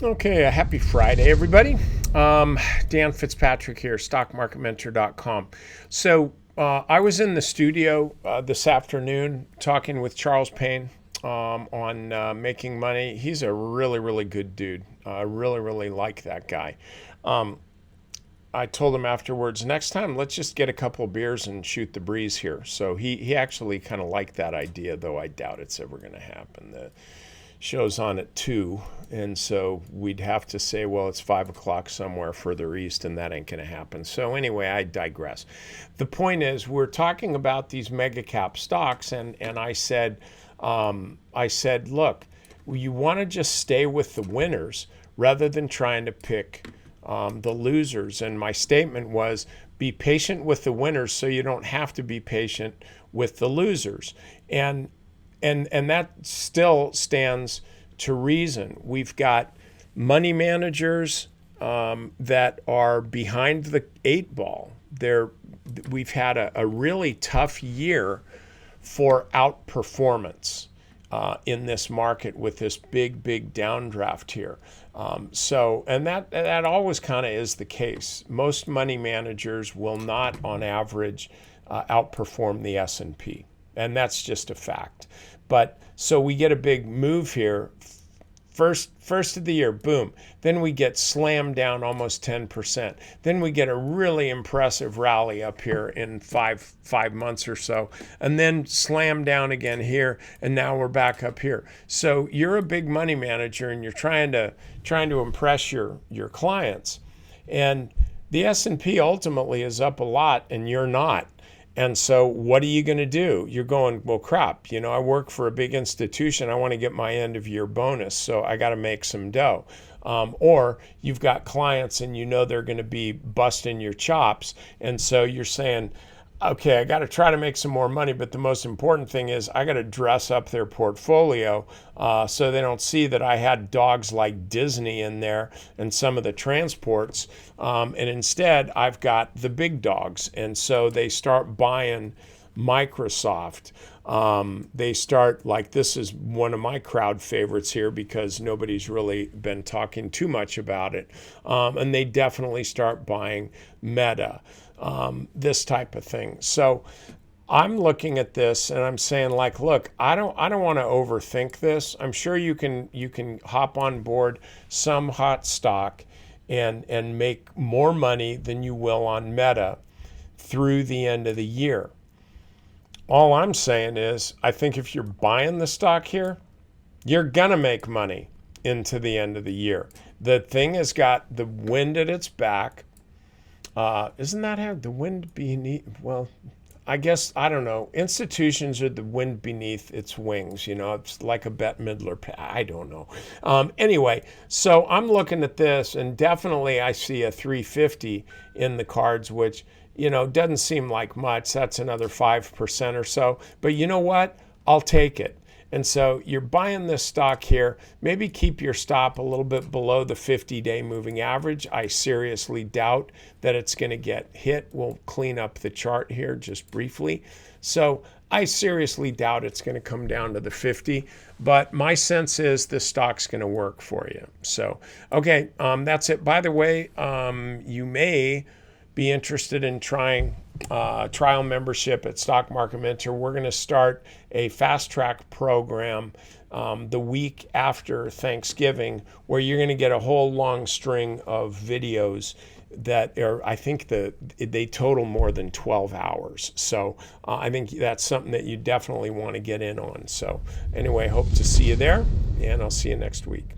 Okay, a happy Friday, everybody. Dan Fitzpatrick here, stockmarketmentor.com. So I was in the studio this afternoon talking with Charles Payne on making money. He's a really, really good dude. I really, really like that guy. I told him afterwards, next time, let's just get a couple of beers and shoot the breeze here. So he actually kind of liked that idea, though I doubt it's ever going to happen. The show's on at 2, and so we'd have to say, well, it's 5 o'clock somewhere further east, and that ain't going to happen. So anyway, I digress. The point is, we're talking about these mega cap stocks, and I said, look, you want to just stay with the winners rather than trying to pick the losers. And my statement was, be patient with the winners so you don't have to be patient with the losers. And that still stands to reason. We've got money managers that are behind the 8 ball. We've had a really tough year for outperformance in this market with this big downdraft here. And that always kind of is the case. Most money managers will not, on average, outperform the S&P. And that's just a fact. But so we get a big move here. First of the year, boom. Then we get slammed down almost 10%. Then we get a really impressive rally up here in five months or so, and then slam down again here, and now we're back up here. So you're a big money manager, and you're trying to impress your clients, and the S&P ultimately is up a lot, and you're not. And so what are you going to do? You're going, well, crap, I work for a big institution. I want to get my end of year bonus, so I got to make some dough. Or you've got clients and they're going to be busting your chops. And so you're saying, okay, I got to try to make some more money, but the most important thing is I got to dress up their portfolio so they don't see that I had dogs like Disney in there and some of the transports. And instead, I've got the big dogs. And so they start buying Microsoft. They start, like, this is one of my crowd favorites here because nobody's really been talking too much about it. And they definitely start buying Meta. This type of thing. So I'm looking at this and I'm saying, like, look, I don't want to overthink this. I'm sure you can hop on board some hot stock and make more money than you will on Meta through the end of the year. All I'm saying is, I think if you're buying the stock here, you're gonna make money into the end of the year. The thing has got the wind at its back. Isn't that how the wind beneath? Well, I guess, I don't know. Institutions are the wind beneath its wings. It's like a Bette Midler. I don't know. Anyway, so I'm looking at this, and definitely I see a 350 in the cards, which, doesn't seem like much. That's another 5% or so. But you know what? I'll take it. And so you're buying this stock here. Maybe keep your stop a little bit below the 50-day moving average. I seriously doubt that it's going to get hit. We'll clean up the chart here just briefly. So I seriously doubt it's going to come down to the 50. But my sense is this stock's going to work for you. So, okay, that's it. By the way, you may be interested in trying trial membership at Stock Market Mentor. We're going to start a fast track program the week after Thanksgiving, where you're going to get a whole long string of videos that are, I think they total more than 12 hours. So I think that's something that you definitely want to get in on. So anyway, hope to see you there, and I'll see you next week.